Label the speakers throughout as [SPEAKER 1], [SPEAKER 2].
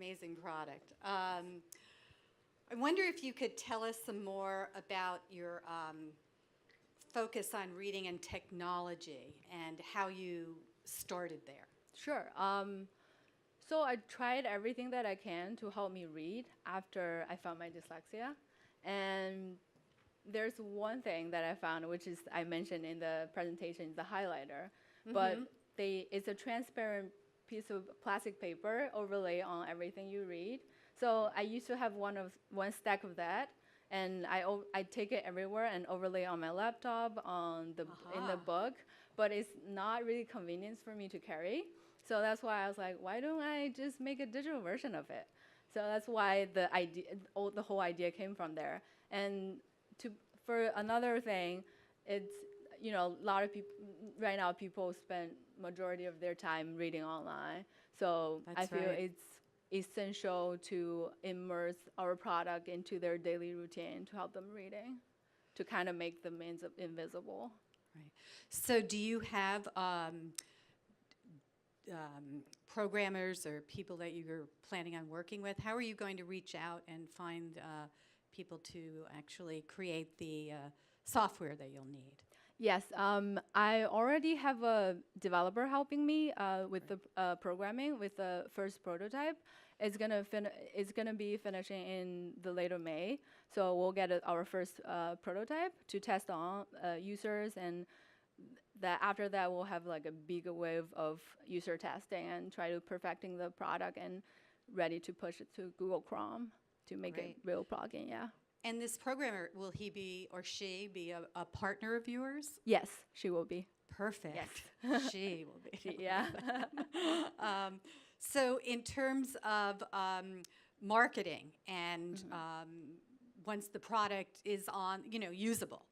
[SPEAKER 1] Amazing product. I wonder if you could tell us some more about your focus on reading and technology and how you started there.
[SPEAKER 2] Sure. So I tried everything that I can to help me read after I found my dyslexia. And there's one thing that I found, which is I mentioned in the presentation, the highlighter. But it's a transparent piece of plastic paper overlay on everything you read. So I used to have one stack of that, and I take it everywhere and overlay on my laptop, in the book. But it's not really convenient for me to carry. So that's why I was like, why don't I just make a digital version of it? So that's why the whole idea came from there. And for another thing, it's, a lot of people, right now people spend majority of their time reading online. So I feel it's essential to immerse our product into their daily routine to help them reading, to kind of make them invisible.
[SPEAKER 1] Right. So do you have programmers or people that you're planning on working with? How are you going to reach out and find people to actually create the software that you'll need?
[SPEAKER 2] Yes, I already have a developer helping me with the programming with the first prototype. It's gonna be finishing in the later May, so we'll get our first prototype to test on users, and after that we'll have like a bigger wave of user testing and try to perfecting the product and ready to push it to Google Chrome to make it real plugin. Yeah.
[SPEAKER 1] And this programmer, will he be or she be a partner of yours?
[SPEAKER 2] Yes, she will be.
[SPEAKER 1] Perfect.
[SPEAKER 2] Yes.
[SPEAKER 1] She will be.
[SPEAKER 2] Yeah.
[SPEAKER 1] So in terms of marketing and once the product is usable,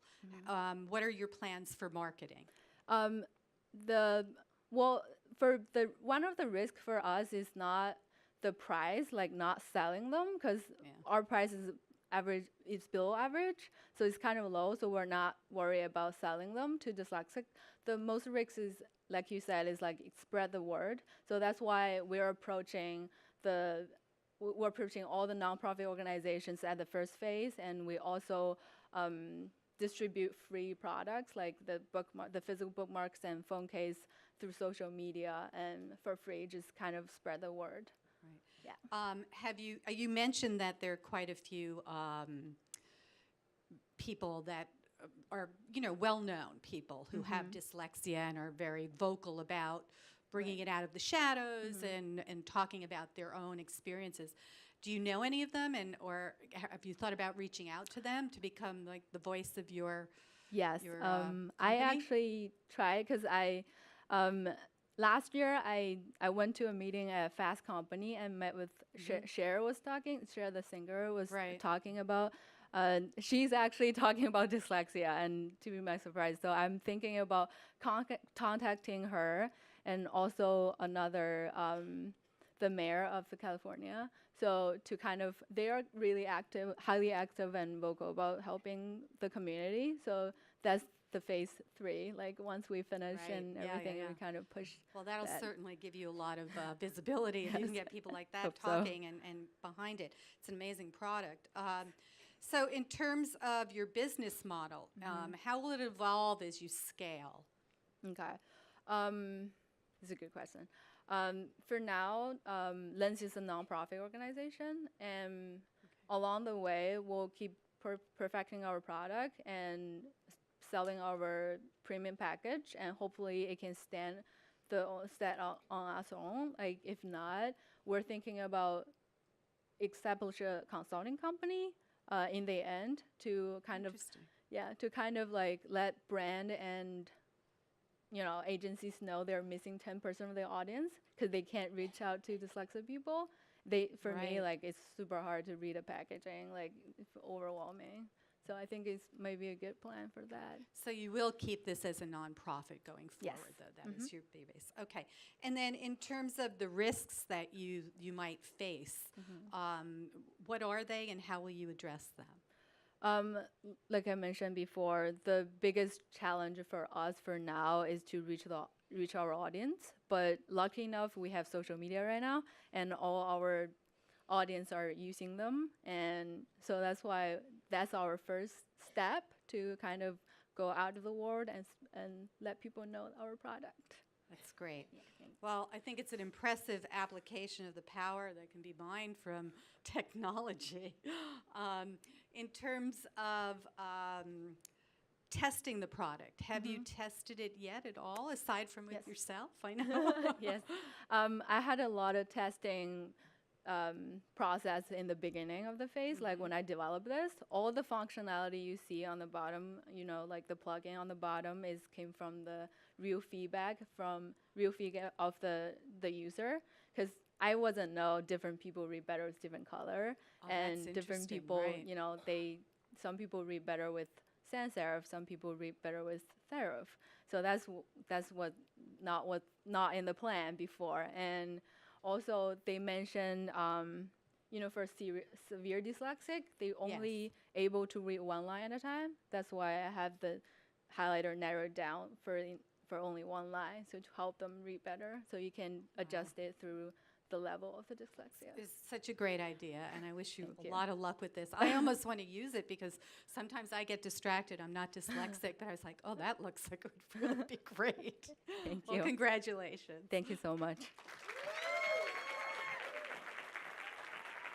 [SPEAKER 1] what are your plans for marketing?
[SPEAKER 2] One of the risks for us is not the price, like not selling them, because our price is average, it's below average, so it's kind of low, so we're not worried about selling them to dyslexic. The most risk is, like you said, is like spread the word. So that's why we're approaching all the nonprofit organizations at the first phase, and we also distribute free products like the physical bookmarks and phone case through social media, and for free, just kind of spread the word.
[SPEAKER 1] Yeah. You mentioned that there are quite a few people that are, well-known people who have dyslexia and are very vocal about bringing it out of the shadows and talking about their own experiences. Do you know any of them, or have you thought about reaching out to them to become like the voice of your?
[SPEAKER 2] Yes, I actually tried because last year, I went to a meeting at a Fast Company and met with Cher the singer was talking about, she's actually talking about dyslexia, and to be my surprise, so I'm thinking about contacting her and also another, the mayor of California, so to kind of, they are really active, highly active and vocal about helping the community, so that's the phase 3, like once we finish and everything, we kind of push.
[SPEAKER 1] Well, that'll certainly give you a lot of visibility. Yes. You can get people like that talking and behind it. It's an amazing product. So in terms of your business model, how will it evolve as you scale?
[SPEAKER 2] Okay. This is a good question. For now, Lens is a nonprofit organization, and along the way, we'll keep perfecting our product and selling our premium package, and hopefully it can stand on its own. Like if not, we're thinking about establish a consulting company in the end to kind of like let brand and agencies know they're missing 10% of their audience because they can't reach out to dyslexic people. For me, like it's super hard to read a packaging, like it's overwhelming. So I think it's maybe a good plan for that.
[SPEAKER 1] So you will keep this as a nonprofit going forward, though. That is your base. Okay. And then in terms of the risks that you might face, what are they and how will you address them?
[SPEAKER 2] Like I mentioned before, the biggest challenge for us for now is to reach our audience. But lucky enough, we have social media right now, and all our audience are using them. And so that's why that's our first step to kind of go out of the world and let people know our product.
[SPEAKER 1] That's great.
[SPEAKER 2] Yeah, thanks.
[SPEAKER 1] Well, I think it's an impressive application of the power that can be mined from technology. In terms of testing the product, have you tested it yet at all, aside from with
[SPEAKER 2] Yes.
[SPEAKER 1] yourself? I know.
[SPEAKER 2] Yes. I had a lot of testing process in the beginning of the phase. Like when I developed this, all the functionality you see on the bottom, you know, like the plugin on the bottom came from the real feedback of the user. Because I wasn't know different people read better with different color,
[SPEAKER 1] Oh,
[SPEAKER 2] and
[SPEAKER 1] that's
[SPEAKER 2] different
[SPEAKER 1] interesting,
[SPEAKER 2] people,
[SPEAKER 1] right.
[SPEAKER 2] you know, some people read better with sans serif, some people read better with serif. So that's not in the plan before. And also they mentioned, you know, for severe dyslexic, they only able to read one line at a time. That's why I have the highlighter narrowed down for only one line, so to help them read better. So you can adjust it through the level of the dyslexia.
[SPEAKER 1] It's such a great idea, and I wish you
[SPEAKER 2] Thank
[SPEAKER 1] a
[SPEAKER 2] you.
[SPEAKER 1] lot of luck with this. I almost want to use it because sometimes I get distracted. I'm not dyslexic, but I was like, oh, that looks like it would really be great.
[SPEAKER 2] Thank
[SPEAKER 1] Well,
[SPEAKER 2] you.
[SPEAKER 1] congratulations.
[SPEAKER 2] Thank you so much.